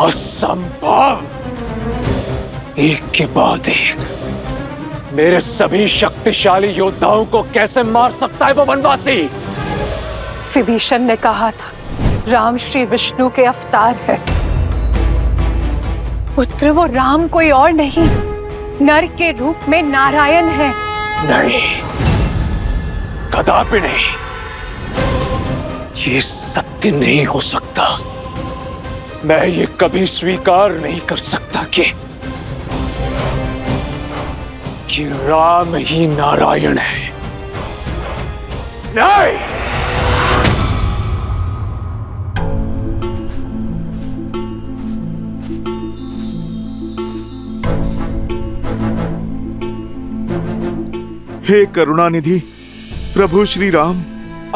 असंभव। एक के बाद एक मेरे सभी शक्तिशाली योद्धाओं को कैसे मार सकता है वो वनवासी? विभीषण ने कहा था राम श्री विष्णु के अवतार है। पुत्र वो राम कोई और नहीं, नर के रूप में नारायण है। नहीं, कदापि नहीं। ये सत्य नहीं हो सकता। मैं ये कभी स्वीकार नहीं कर सकता कि राम ही नारायण है। नहीं। हे करुणानिधि प्रभु श्री राम,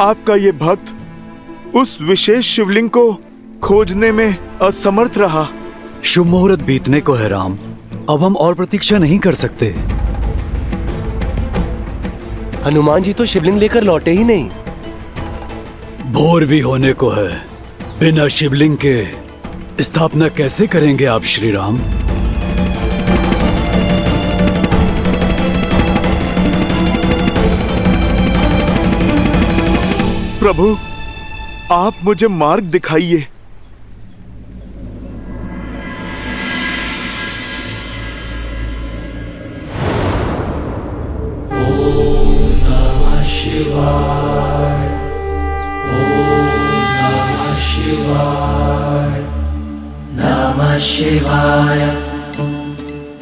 आपका ये भक्त उस विशेष शिवलिंग को खोजने में असमर्थ रहा। शुभ मुहूर्त बीतने को है राम, अब हम और प्रतीक्षा नहीं कर सकते। हनुमान जी तो शिवलिंग लेकर लौटे ही नहीं। भोर भी होने को है, बिना शिवलिंग के स्थापना कैसे करेंगे आप श्री राम? प्रभु, आप मुझे मार्ग दिखाइए। नमः शिवाय।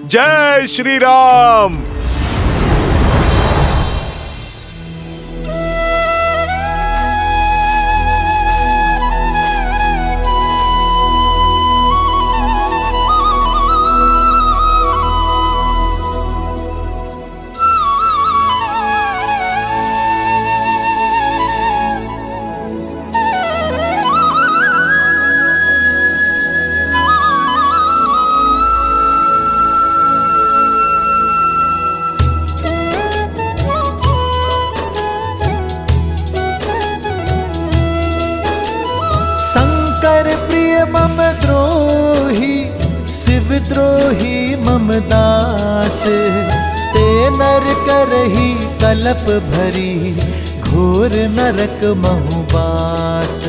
जय श्री राम। शंकर प्रिय मम द्रोही, शिव द्रोही मम दास। ते नर करही कलप भरी, घोर नरक महु बास।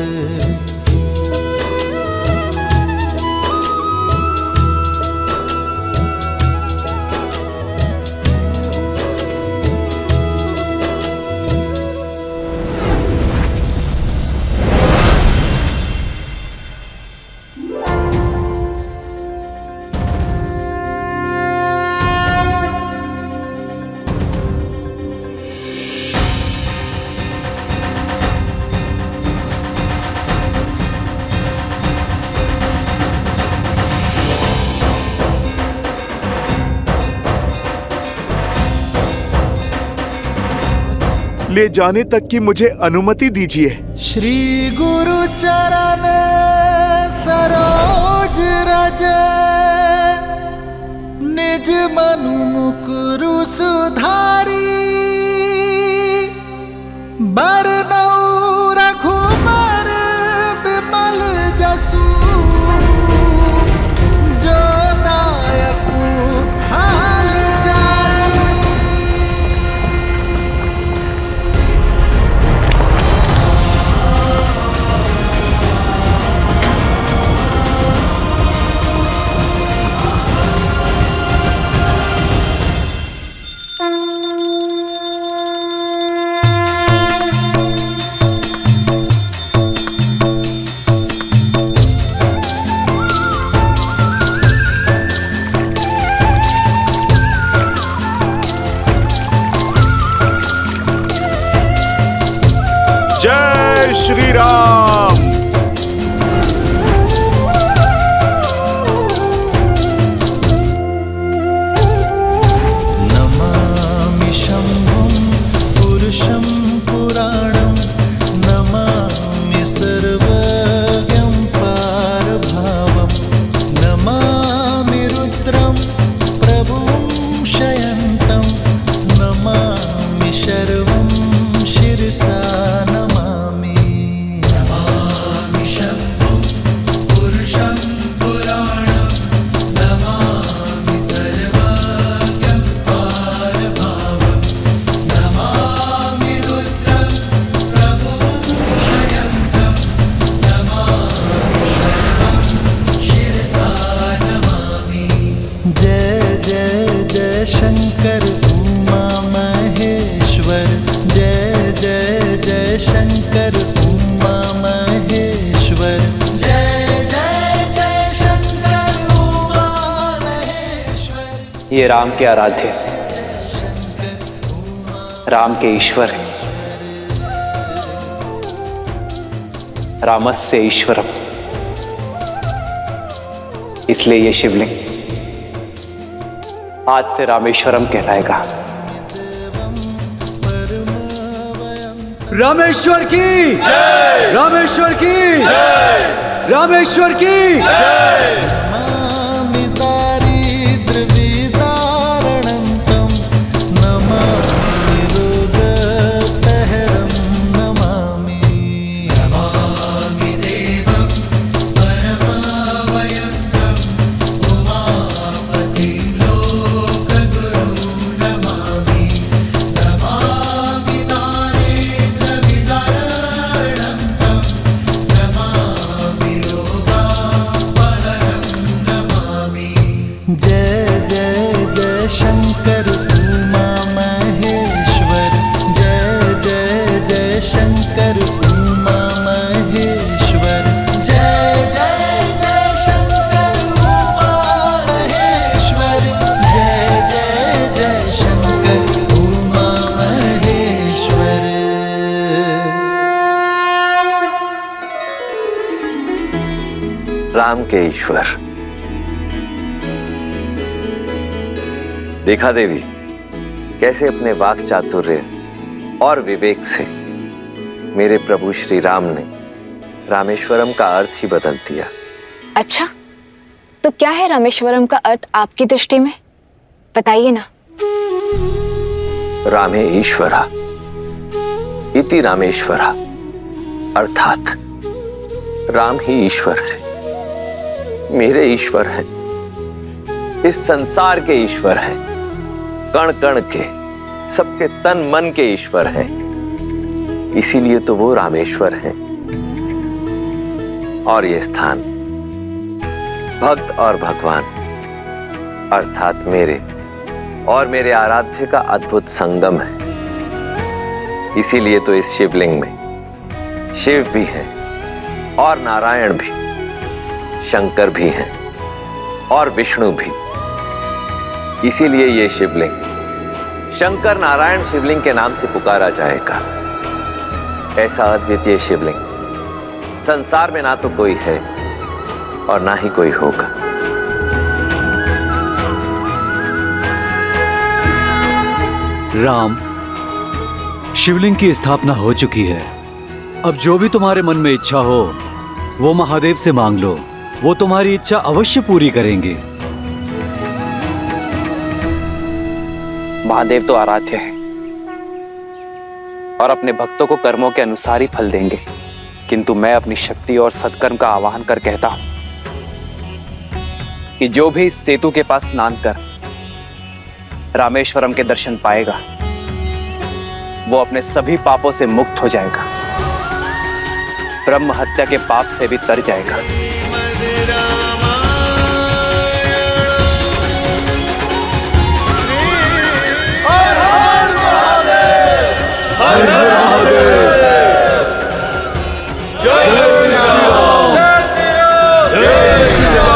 ले जाने तक की मुझे अनुमति दीजिए। श्री गुरु चरण सरोज रज, निज मनु मुकुरु सुधारी। बरनउँ रघुबर विमल जसु, जो दायकु हाल जारी। जय श्री राम। नमामि शम्भुं पुरुषं पुराणं, नमामि सर्वज्ञं पारभावं। नमामि रुद्रं प्रभुं शयन्तं, नमामि शर्वं शिरसा नमामि। शंकर उमा महेश्वर, जय जय जय शंकर उमा महेश्वर, जय जय जय शंकर उमा महेश्वर। ये राम के आराध्य, राम के ईश्वर है। रामस्य ईश्वरम, इसलिए ये शिवलिंग आज से रामेश्वरम कहलाएगा। रामेश्वर की जय, रामेश्वर की जय, रामेश्वर की जय। नमामि दारिद्र्यविदारणं, नमामि रोगपहरं, नमामि देवं परमावयंतं, उमापतिं लोकगुरुं, नमामि दारिद्र्यविदारणं, नमामि रोगपहरं, नमामि। जय जय जय शंकर उमा महेश्वर, जय जय जय शंकर उमा महेश्वर, जय जय जय शंकर उमा महेश्वर, जय जय जय शंकर उमा महेश्वर। राम के ईश्वर। देखा देवी, कैसे अपने वाक चातुर्य और विवेक से मेरे प्रभु श्री राम ने रामेश्वरम का अर्थ ही बदल दिया। अच्छा, तो क्या है रामेश्वरम का अर्थ आपकी दृष्टि में? बताइए ना। रामे ईश्वरा इति रामेश्वरा, अर्थात राम ही ईश्वर है, मेरे ईश्वर है, इस संसार के ईश्वर है, कण कण के, सबके तन मन के ईश्वर है। इसीलिए तो वो रामेश्वर है। और ये स्थान भक्त और भगवान अर्थात मेरे और मेरे आराध्य का अद्भुत संगम है। इसीलिए तो इस शिवलिंग में शिव भी है और नारायण भी, शंकर भी हैं और विष्णु भी। इसीलिए ये शिवलिंग शंकर नारायण शिवलिंग के नाम से पुकारा जाएगा। ऐसा अद्वितीय शिवलिंग संसार में ना तो कोई है और ना ही कोई होगा। राम, शिवलिंग की स्थापना हो चुकी है। अब जो भी तुम्हारे मन में इच्छा हो वो महादेव से मांग लो, वो तुम्हारी इच्छा अवश्य पूरी करेंगे। महादेव तो आराध्य है और अपने भक्तों को कर्मों के अनुसार ही फल देंगे, किंतु मैं अपनी शक्ति और सत्कर्म का आवाहन कर कहता हूं कि जो भी इस सेतु के पास स्नान कर रामेश्वरम के दर्शन पाएगा वो अपने सभी पापों से मुक्त हो जाएगा, ब्रह्म हत्या के पाप से भी तर जाएगा। हर हर महादेव। जय श्री राम, जय श्री राम।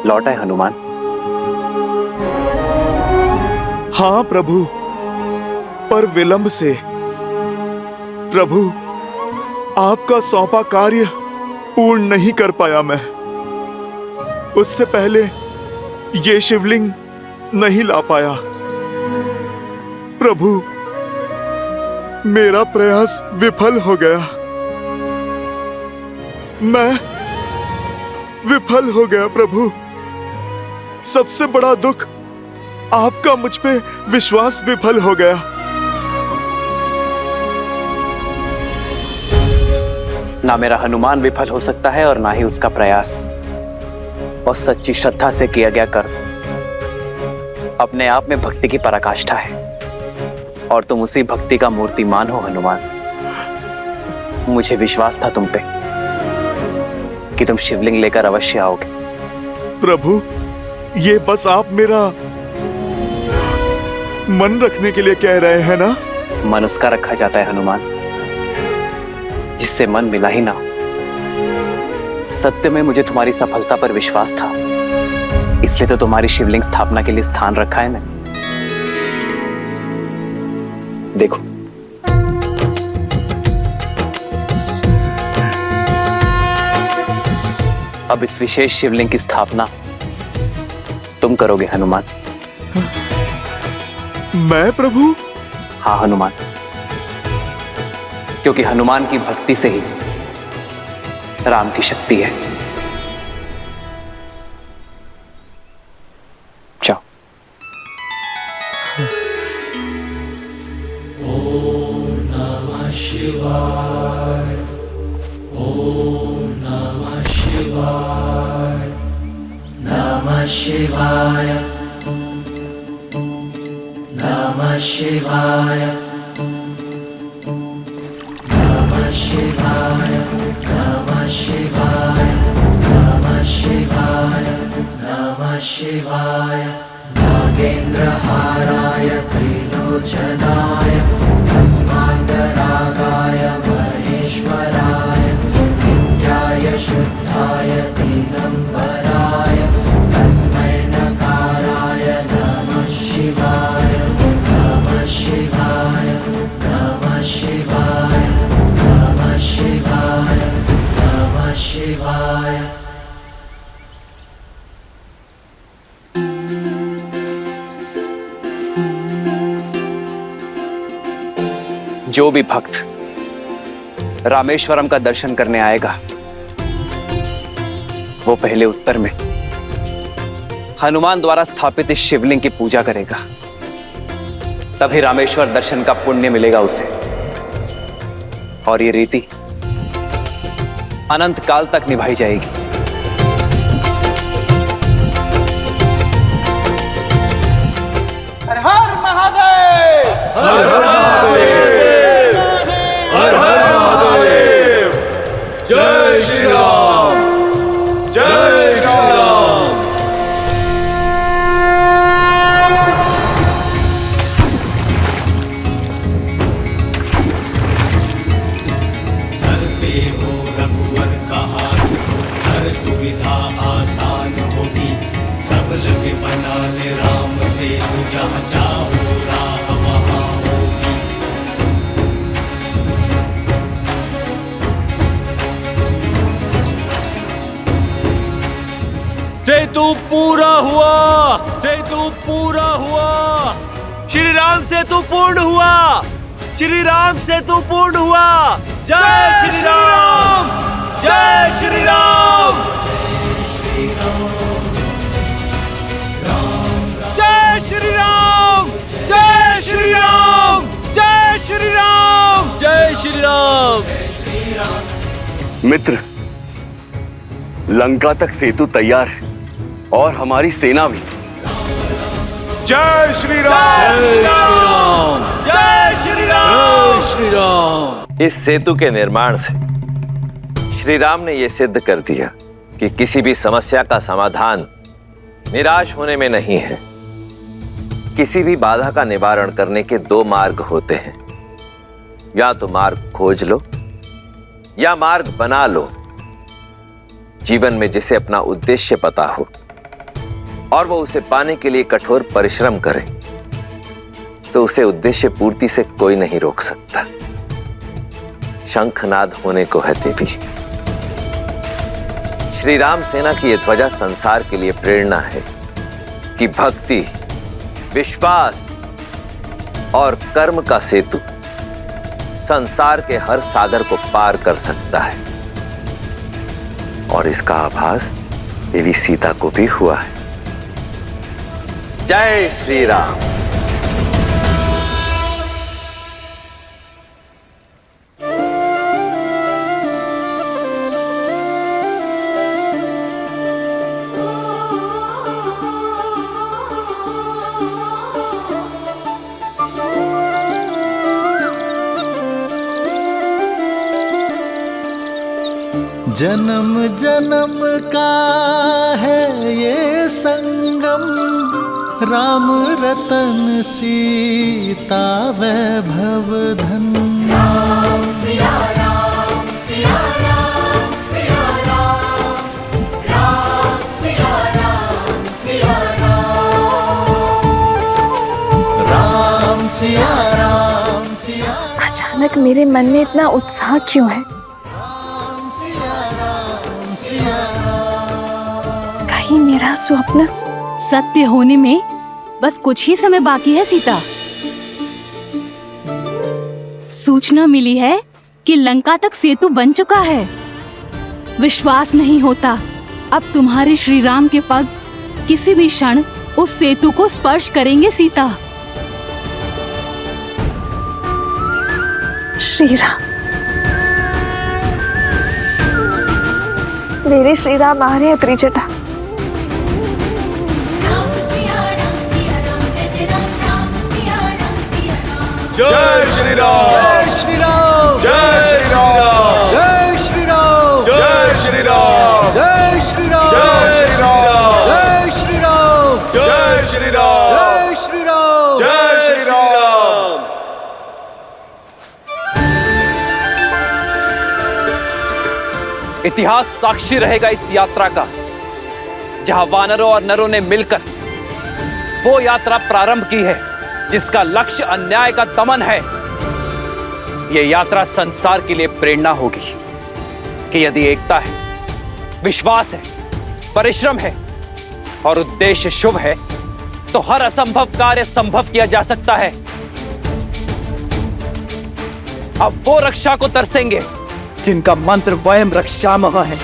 लौटा है हनुमान? हाँ प्रभु, पर विलंब से। प्रभु, आपका सौंपा कार्य पूर्ण नहीं कर पाया मैं। उससे पहले ये शिवलिंग नहीं ला पाया। प्रभु, मेरा प्रयास विफल हो गया। मैं विफल हो गया प्रभु। सबसे बड़ा दुख आपका मुझ पे विश्वास विफल हो गया। ना मेरा हनुमान विफल हो सकता है और ना ही उसका प्रयास। और सच्ची श्रद्धा से किया गया कर्म अपने आप में भक्ति की पराकाष्ठा है। और तुम उसी भक्ति का मूर्तिमान हो हनुमान। मुझे विश्वास था तुम पे कि तुम शिवलिंग लेकर अवश्य आओगे। प्रभु, ये बस आप मेरा मन रखने के लिए कह रहे हैं ना? मन उसका रखा जाता है हनुमान जिससे मन मिला ही ना हो। सत्य में मुझे तुम्हारी सफलता पर विश्वास था, इसलिए तो तुम्हारी शिवलिंग स्थापना के लिए स्थान रखा है मैंने। देखो, अब इस विशेष शिवलिंग की स्थापना तुम करोगे हनुमान। मैं प्रभु? हाँ हनुमान, क्योंकि हनुमान की भक्ति से ही राम की शक्ति है। जाओ। ओम नमः शिवाय, ओम नमः शिवाय, नमः शिवाय, नमः शिवाय, नमः शिवाय, नमः शिवाय, नमः शिवाय, नमः शिवाय, नागेन्द्रहाराय त्रिलोचनाय भस्मान्तरागाय महेश्वराय नित्याय शुद्धाय दिगम्बराय तस्मै नकाराय नमः शिवाय, नमः शिवाय, नमः शिवाय, नमः शिवाय, नमः शिवाय। जो भी भक्त रामेश्वरम का दर्शन करने आएगा वो पहले उत्तर में हनुमान द्वारा स्थापित इस शिवलिंग की पूजा करेगा, तभी रामेश्वर दर्शन का पुण्य मिलेगा उसे। और ये रीति अनंत काल तक निभाई जाएगी। हर हर महादेव! हर हर महादेव! हर हर महादेव! जय श्री राम! जय श्री राम! सर पे हो रघुवर का हाथ तो हर दुविधा आसान होगी। सब लगे बनाने राम से तू जहाँ चाहो राह वहाँ होगी। सेतु पूरा हुआ! सेतु पूरा हुआ! श्री राम सेतु पूर्ण हुआ। श्री राम सेतु पूर्ण हुआ। जय श्री राम, जय श्री राम, जय श्री राम, जय श्री राम, जय श्री राम, जय श्री राम, जय श्री राम! श्री राम। मित्र, लंका तक सेतु तैयार है और हमारी सेना भी। जय श्री राम! जय श्री राम! जय श्री राम, जय श्री राम! इस सेतु के निर्माण से श्री राम ने यह सिद्ध कर दिया कि किसी भी समस्या का समाधान निराश होने में नहीं है। किसी भी बाधा का निवारण करने के दो मार्ग होते हैं, या तो मार्ग खोज लो या मार्ग बना लो। जीवन में जिसे अपना उद्देश्य पता हो और वो उसे पाने के लिए कठोर परिश्रम करे, तो उसे उद्देश्य पूर्ति से कोई नहीं रोक सकता। शंखनाद होने को है देवी। श्री राम सेना की यह ध्वजा संसार के लिए प्रेरणा है कि भक्ति, विश्वास और कर्म का सेतु संसार के हर सागर को पार कर सकता है। और इसका आभास देवी सीता को भी हुआ है। जय श्री राम। जन्म जन्म का है ये संगम, राम रतन सीता वैभव धन। राम सिया राम सिया राम सिया राम, राम सिया राम सिया राम, राम सिया राम सिया। अचानक मेरे मन में इतना उत्साह क्यों है? कहीं मेरा स्वप्न सत्य होने में बस कुछ ही समय बाकी है सीता। सूचना मिली है कि लंका तक सेतु बन चुका है। विश्वास नहीं होता अब तुम्हारे श्री राम के पग किसी भी क्षण उस सेतु को स्पर्श करेंगे सीता। श्री राम, मेरे श्री राम आ रहे हैं त्रिजटा। जय श्री राम, जय श्री राम, जय श्री राम, जय श्री राम, जय श्री राम, जय श्री राम, जय श्री राम, जय श्री राम, जय श्री राम, जय श्री राम, जय श्री राम। इतिहास साक्षी रहेगा इस यात्रा का, जहां वानरों और नरों ने मिलकर वो यात्रा प्रारंभ की है जिसका लक्ष्य अन्याय का दमन है। यह यात्रा संसार के लिए प्रेरणा होगी कि यदि एकता है, विश्वास है, परिश्रम है और उद्देश्य शुभ है तो हर असंभव कार्य संभव किया जा सकता है। अब वो रक्षा को तरसेंगे जिनका मंत्र वयम रक्षामः है।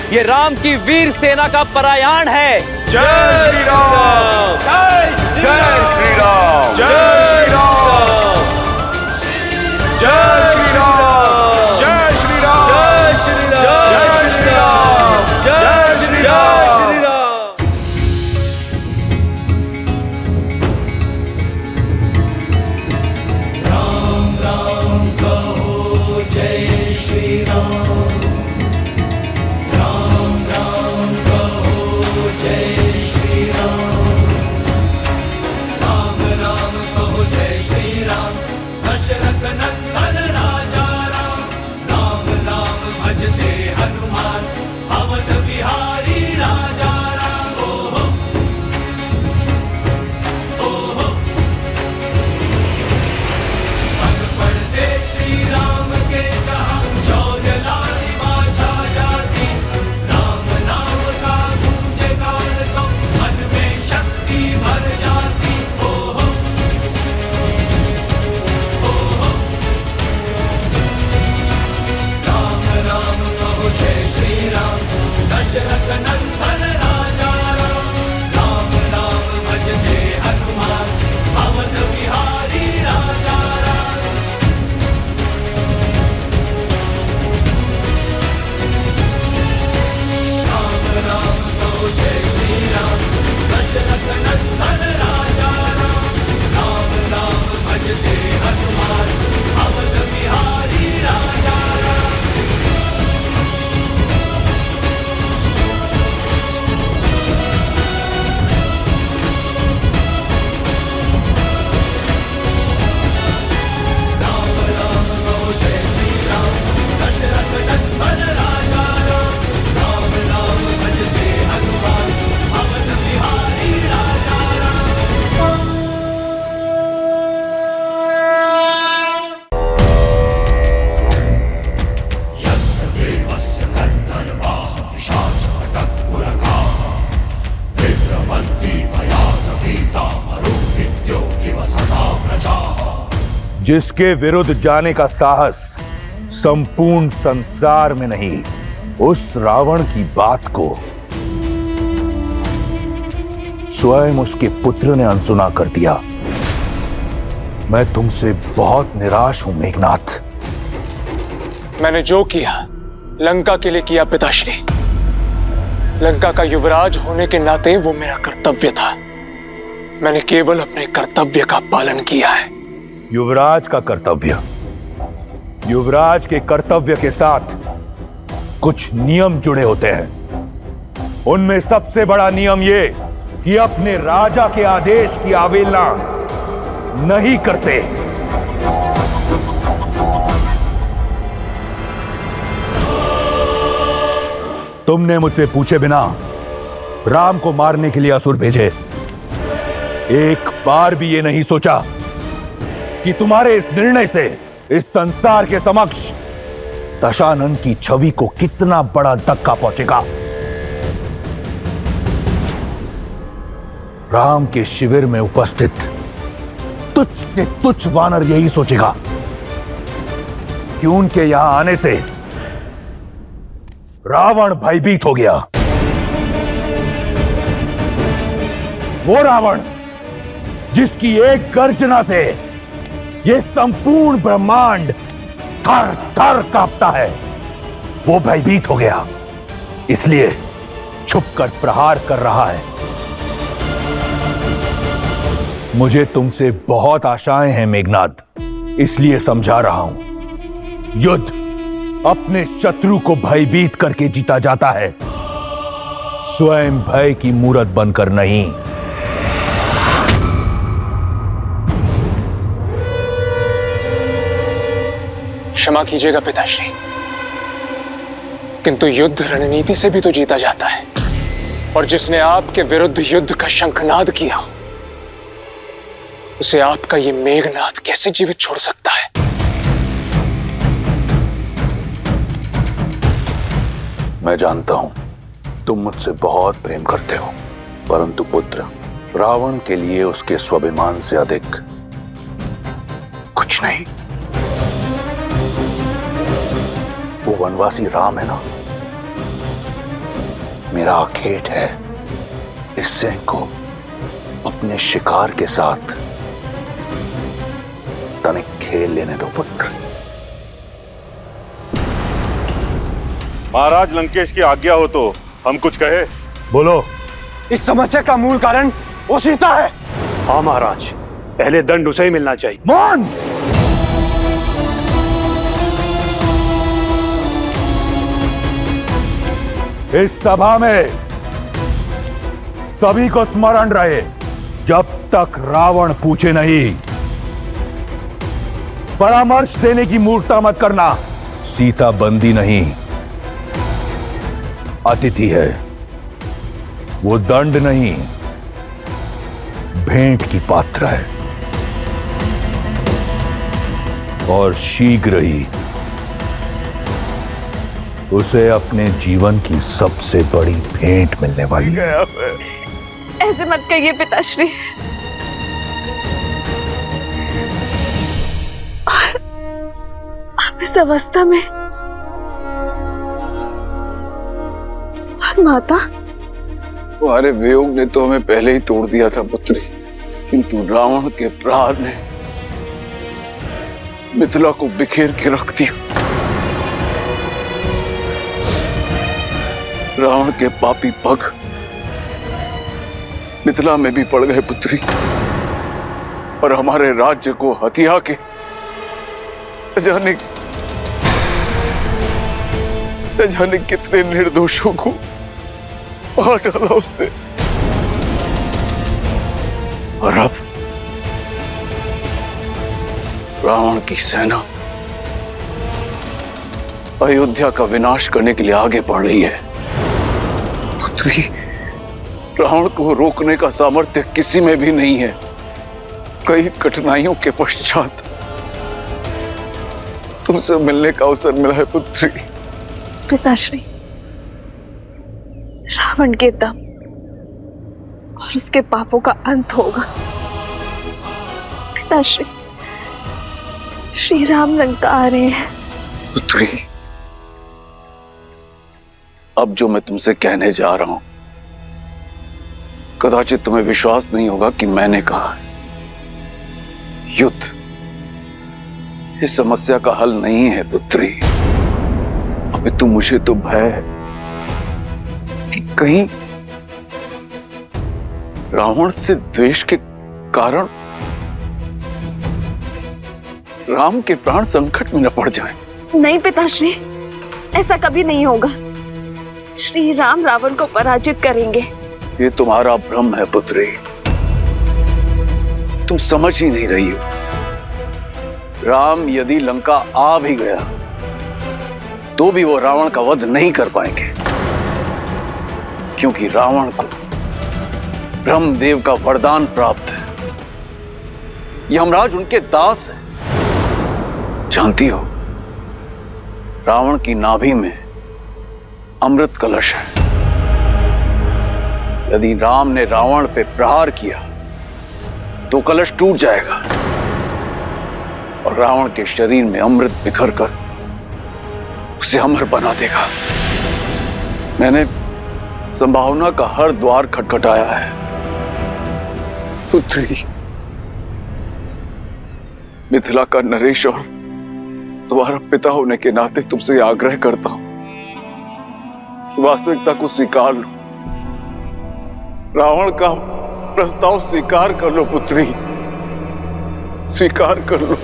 ये राम की वीर सेना का परायाण है। जय श्री राम, जय श्री राम, जय श्री राम, जय श्री राम, जय श्री राम, जय श्री राम, जय श्री राम, जय श्री राम। राम राम कहो जय श्री राम, दशरथ नंदन राजा राम, राम नाम भजते हनुमान, अवध बिहारी राजा राम। ओहो ओहो, पग पड़ते श्री राम के जहां, शौर्य लालिमा छा जाती, राम नाम का गूंजे गान तो मन में शक्ति भर जाती। ओहो राम कहो जय श्री राम, दशरथ नंदन राजा राम, राम नाम भजते हनुमान, अवध बिहारी राजा राम। राम राम कहो जय श्री राम, दशरथ नंदन राजा राम, राम नाम भजते हनुमान, अवध बिहारी राजा राम। जिसके विरुद्ध जाने का साहस संपूर्ण संसार में नहीं, उस रावण की बात को स्वयं उसके पुत्र ने अनसुना कर दिया। मैं तुमसे बहुत निराश हूं मेघनाथ। मैंने जो किया लंका के लिए किया पिताश्री। लंका का युवराज होने के नाते वो मेरा कर्तव्य था। मैंने केवल अपने कर्तव्य का पालन किया है। युवराज का कर्तव्य, युवराज के कर्तव्य के साथ कुछ नियम जुड़े होते हैं। उनमें सबसे बड़ा नियम ये कि अपने राजा के आदेश की अवहेलना नहीं करते। तुमने मुझसे पूछे बिना राम को मारने के लिए असुर भेजे। एक बार भी ये नहीं सोचा कि तुम्हारे इस निर्णय से इस संसार के समक्ष दशानन की छवि को कितना बड़ा धक्का पहुंचेगा। राम के शिविर में उपस्थित तुच्छ से तुच्छ वानर यही सोचेगा कि उनके यहां आने से रावण भयभीत हो गया। वो रावण जिसकी एक गर्जना से ये संपूर्ण ब्रह्मांड थर थर कांपता है, वो भयभीत हो गया, इसलिए छुपकर प्रहार कर रहा है। मुझे तुमसे बहुत आशाएं हैं मेघनाद, इसलिए समझा रहा हूं। युद्ध अपने शत्रु को भयभीत करके जीता जाता है, स्वयं भय की मूरत बनकर नहीं। क्षमा कीजिएगा पिताश्री, किंतु युद्ध रणनीति से भी तो जीता जाता है। और जिसने आपके विरुद्ध युद्ध का शंखनाद किया उसे आपका ये मेघनाद कैसे जीवित छोड़ सकता है? मैं जानता हूं तुम मुझसे बहुत प्रेम करते हो, परंतु पुत्र, रावण के लिए उसके स्वाभिमान से अधिक कुछ नहीं। वो वनवासी राम है ना, मेरा आखेट है, इस सिंह को अपने शिकार के साथ तनिक खेल लेने दो पुत्र। महाराज, लंकेश की आज्ञा हो तो हम कुछ कहे। बोलो। इस समस्या का मूल कारण वो सीता है। हाँ महाराज, पहले दंड उसे ही मिलना चाहिए। मौन! इस सभा में सभी को स्मरण रहे, जब तक रावण पूछे नहीं, परामर्श देने की मूर्खता मत करना। सीता बंदी नहीं, अतिथि है। वो दंड नहीं, भेंट की पात्र है, और शीघ्र ही उसे अपने जीवन की सबसे बड़ी भेंट मिलने वाली है। ऐसे मत कहिए पिताश्री। और आप इस अवस्था में, और माता? तुम्हारे वियोग ने तो हमें पहले ही तोड़ दिया था पुत्री, किंतु रावण के प्रहार ने मिथिला को बिखेर के रख दिया। रावण के पापी पग मिथिला में भी पड़ गए पुत्री, और हमारे राज्य को हथिया के जाने कितने निर्दोषों को मार डाला उसने। और अब रावण की सेना अयोध्या का विनाश करने के लिए आगे बढ़ रही है। पुत्री, रावण को रोकने का सामर्थ्य किसी में भी नहीं है। कई कठिनाइयों के पश्चात तुमसे मिलने का अवसर मिला है पुत्री। पिताश्री, रावण के दम और उसके पापों का अंत होगा। पिताश्री, श्री राम लंका आ रहे हैं। पुत्री, अब जो मैं तुमसे कहने जा रहा हूं, कदाचित तुम्हें विश्वास नहीं होगा कि मैंने कहा है। युद्ध इस समस्या का हल नहीं है पुत्री। अबे तू मुझे तो भय है कि कहीं रावण से द्वेष के कारण राम के प्राण संकट में न पड़ जाएं। नहीं पिताश्री, ऐसा कभी नहीं होगा। श्री राम रावण को पराजित करेंगे। ये तुम्हारा भ्रम है पुत्री, तुम समझ ही नहीं रही हो। राम यदि लंका आ भी गया तो भी वो रावण का वध नहीं कर पाएंगे, क्योंकि रावण को ब्रह्मदेव का वरदान प्राप्त है। यमराज उनके दास हैं। जानती हो, रावण की नाभि में अमृत कलश है। यदि राम ने रावण पे प्रहार किया तो कलश टूट जाएगा और रावण के शरीर में अमृत बिखर कर उसे अमर बना देगा। मैंने संभावना का हर द्वार खटखटाया है पुत्री। मिथिला का नरेश और तुम्हारा पिता होने के नाते तुमसे आग्रह करता हूं कि वास्तविकता को स्वीकार लो। रावण का प्रस्ताव स्वीकार कर लो पुत्री, स्वीकार कर लो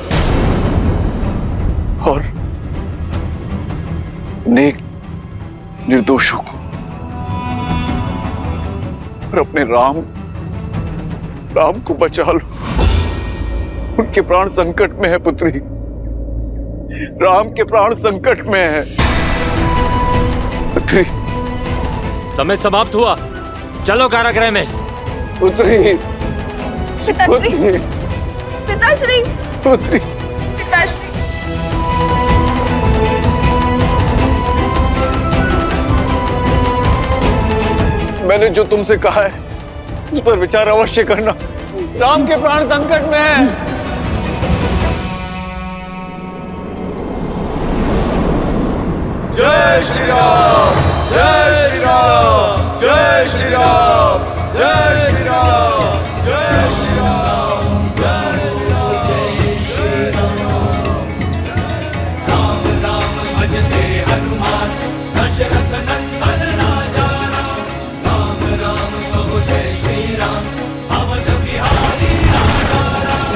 और नेक निर्दोषों को और अपने राम को बचा लो। उनके प्राण संकट में है पुत्री, राम के प्राण संकट में है पुत्री। समय समाप्त हुआ, चलो कारागृह में। पुत्री, पिताश्री, पिताश्री, पुत्री, पिताश्री। मैंने जो तुमसे कहा है उस पर विचार अवश्य करना। राम के प्राण संकट में है। जय श्री राम, जय श्री राम, जय श्री राम, जय श्री राम, जय श्री राम, जय श्री राम। राम राम भजते हनुमान, दशरथ नंदन राजा राम। राम राम कहो जय श्री राम, अवध बिहारी राजा राम।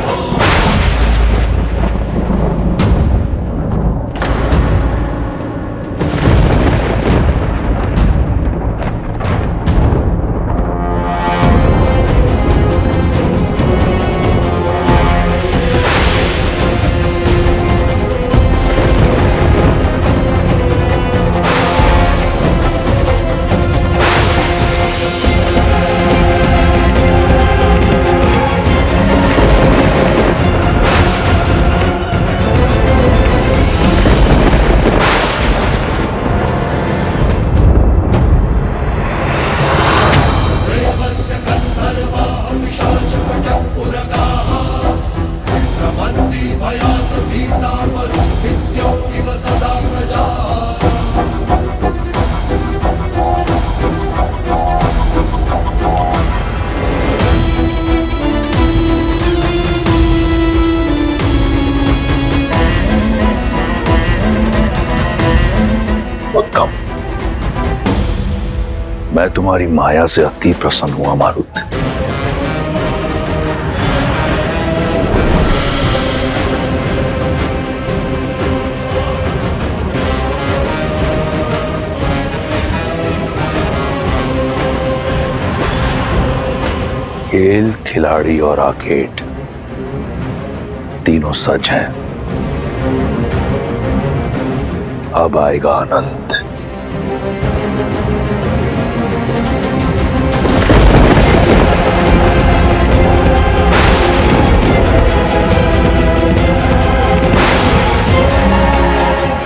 मैं तुम्हारी माया से अति प्रसन्न हुआ मारुत। खेल, खिलाड़ी और आखेट तीनों सच हैं। अब आएगा आनंद।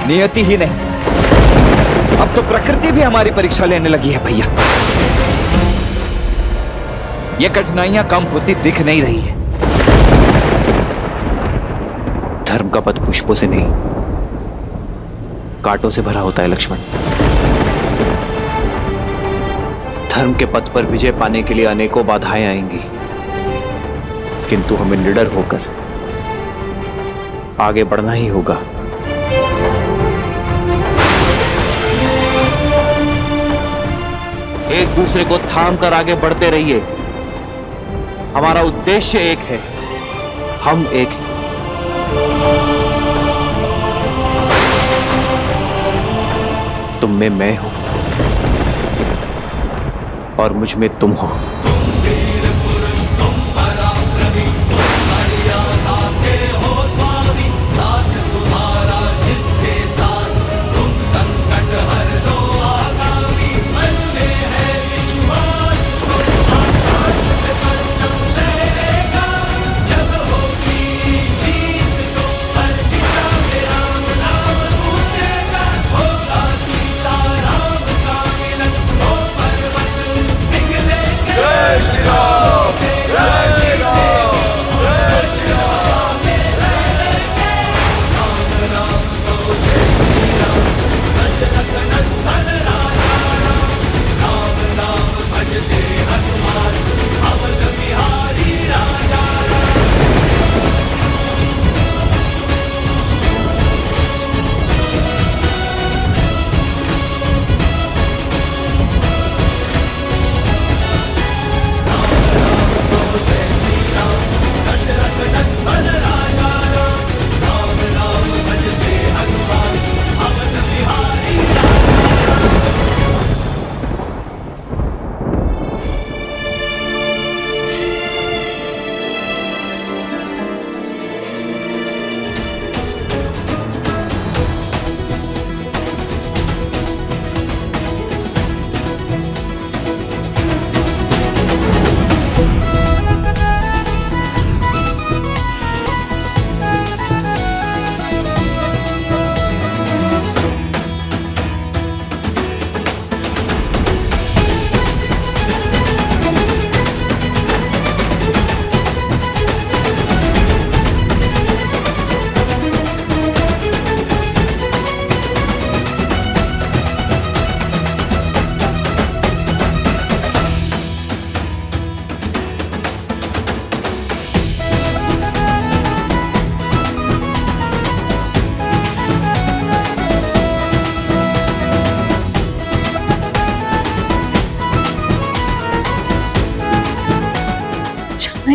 नियति ही नहीं, अब तो प्रकृति भी हमारी परीक्षा लेने लगी है भैया। ये कठिनाइयां कम होती दिख नहीं रही है। धर्म का पथ पुष्पों से नहीं, कांटों से भरा होता है लक्ष्मण। धर्म के पथ पर विजय पाने के लिए अनेकों बाधाएं आएंगी, किंतु हमें निडर होकर आगे बढ़ना ही होगा। एक दूसरे को थाम कर आगे बढ़ते रहिए। हमारा उद्देश्य एक है, हम एक हैं। तुम में मैं हूं और मुझ में तुम हो।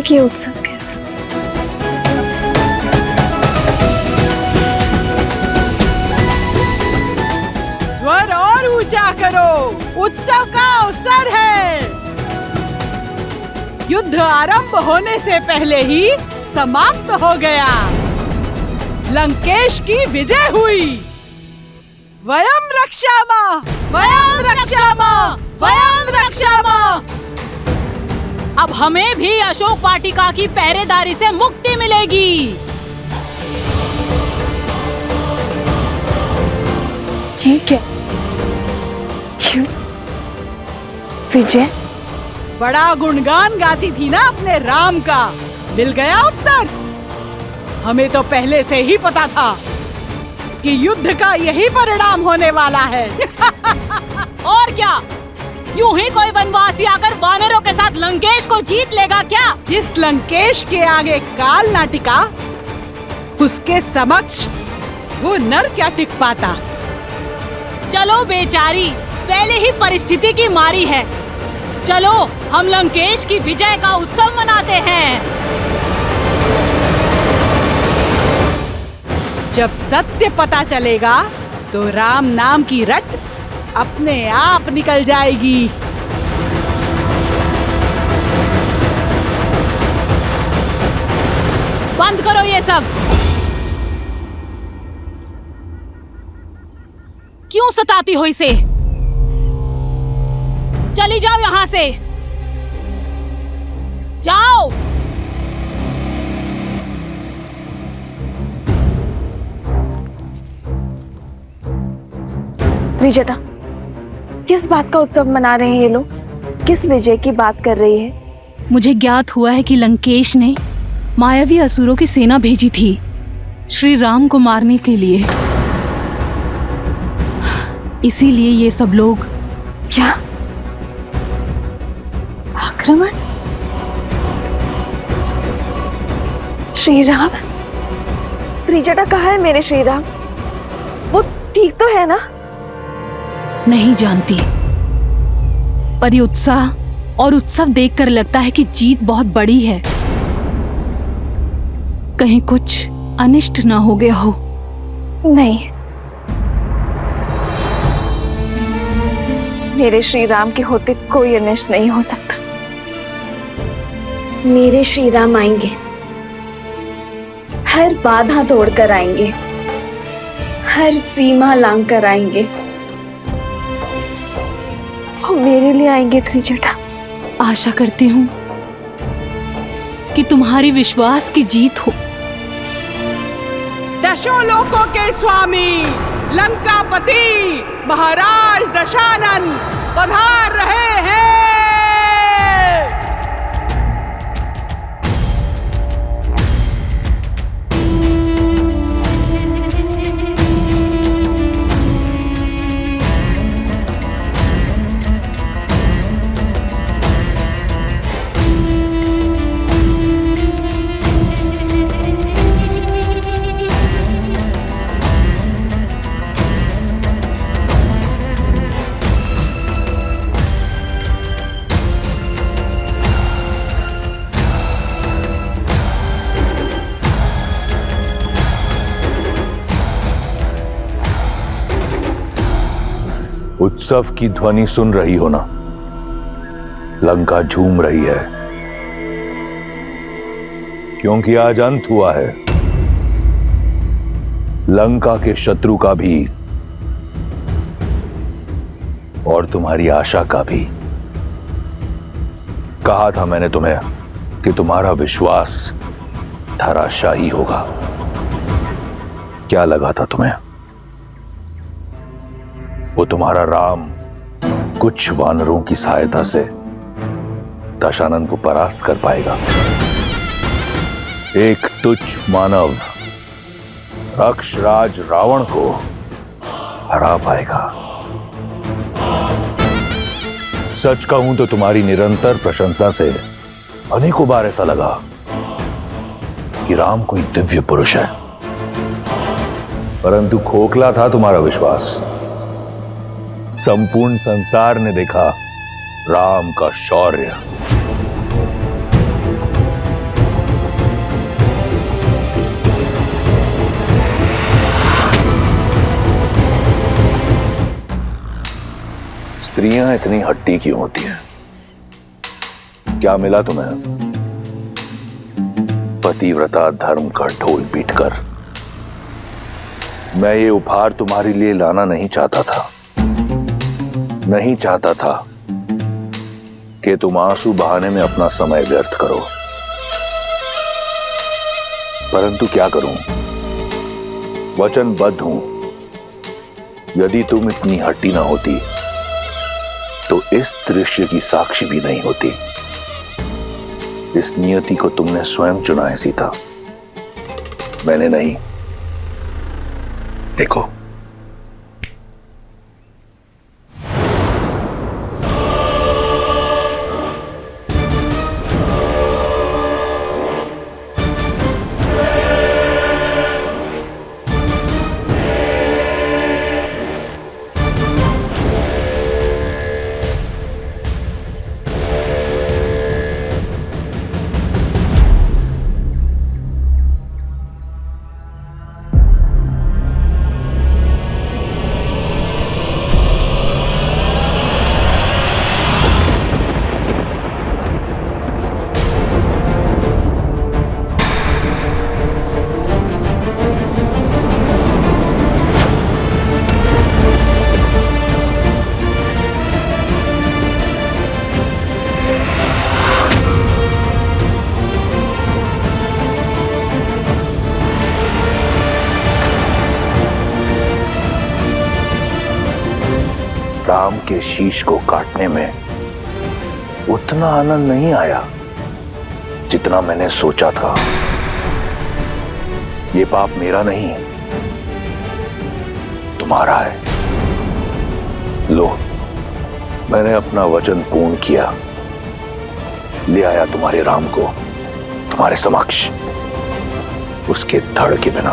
कि उत्सव कैसा? स्वर और ऊंचा करो, उत्सव का अवसर है। युद्ध आरंभ होने से पहले ही समाप्त हो गया। लंकेश की विजय हुई। वयम रक्षामः, वयम रक्षामः, वयम रक्षामः। अब हमें भी अशोक वाटिका की पहरेदारी से मुक्ति मिलेगी। ये क्या? क्यों? विजय? बड़ा गुणगान गाती थी ना अपने राम का, मिल गया उत्तर। हमें तो पहले से ही पता था कि युद्ध का यही परिणाम होने वाला है। और क्या, यूं ही कोई वनवासी आकर वानरों के साथ लंकेश को जीत लेगा क्या? जिस लंकेश के आगे काल ना टिका, उसके समक्ष वो नर क्या टिक पाता। चलो बेचारी, पहले ही परिस्थिति की मारी है। चलो हम लंकेश की विजय का उत्सव मनाते हैं। जब सत्य पता चलेगा तो राम नाम की रट अपने आप निकल जाएगी। बंद करो ये सब। क्यों सताती हो इसे? चली जाओ यहां से, जाओ। त्रिजटा, किस बात का उत्सव मना रहे हैं ये लोग? किस विजय की बात कर रही है? मुझे ज्ञात हुआ है कि लंकेश ने मायावी असुरों की सेना भेजी थी श्री राम को मारने के लिए। इसीलिए ये सब लोग। क्या? संक्रमण? श्री राम, त्रिजटा कहाँ है मेरे श्री राम? वो ठीक तो है ना? नहीं जानती, पर ये उत्साह और उत्सव देखकर लगता है कि जीत बहुत बड़ी है। कहीं कुछ अनिष्ट ना हो गया हो। नहीं, मेरे श्री राम के होते कोई अनिष्ट नहीं हो सकता। मेरे श्री राम आएंगे, हर बाधा तोड़कर आएंगे, हर सीमा लांघकर आएंगे। वो मेरे लिए आएंगे त्रिजटा। आशा करती हूँ कि तुम्हारी विश्वास की जीत हो। दशों लोकों के स्वामी लंकापति महाराज दशानन पधार रहे हैं। उत्सव की ध्वनि सुन रही हो ना? लंका झूम रही है, क्योंकि आज अंत हुआ है लंका के शत्रु का भी और तुम्हारी आशा का भी। कहा था मैंने तुम्हें कि तुम्हारा विश्वास धराशायी होगा। क्या लगा था तुम्हें? वो तुम्हारा राम कुछ वानरों की सहायता से दशानन को परास्त कर पाएगा। एक तुच्छ मानव राक्षराज रावण को हरा पाएगा। सच कहूं तो तुम्हारी निरंतर प्रशंसा से अनेकों बार ऐसा लगा कि राम कोई दिव्य पुरुष है, परंतु खोखला था तुम्हारा विश्वास। संपूर्ण संसार ने देखा राम का शौर्य। स्त्रियां इतनी हट्टी क्यों होती हैं? क्या मिला तुम्हें? पतिव्रता धर्म का ढोल पीटकर। मैं ये उपहार तुम्हारे लिए लाना नहीं चाहता था। नहीं चाहता था कि तुम आंसू बहाने में अपना समय व्यर्थ करो, परंतु क्या करूं, वचनबद्ध हूं। यदि तुम इतनी हट्टी ना होती तो इस दृश्य की साक्षी भी नहीं होती। इस नियति को तुमने स्वयं चुना है सीता, मैंने नहीं। देखो, राम के शीश को काटने में उतना आनंद नहीं आया जितना मैंने सोचा था। ये पाप मेरा नहीं, तुम्हारा है। लो, मैंने अपना वचन पूर्ण किया ले आया तुम्हारे राम को तुम्हारे समक्ष, उसके धड़ के बिना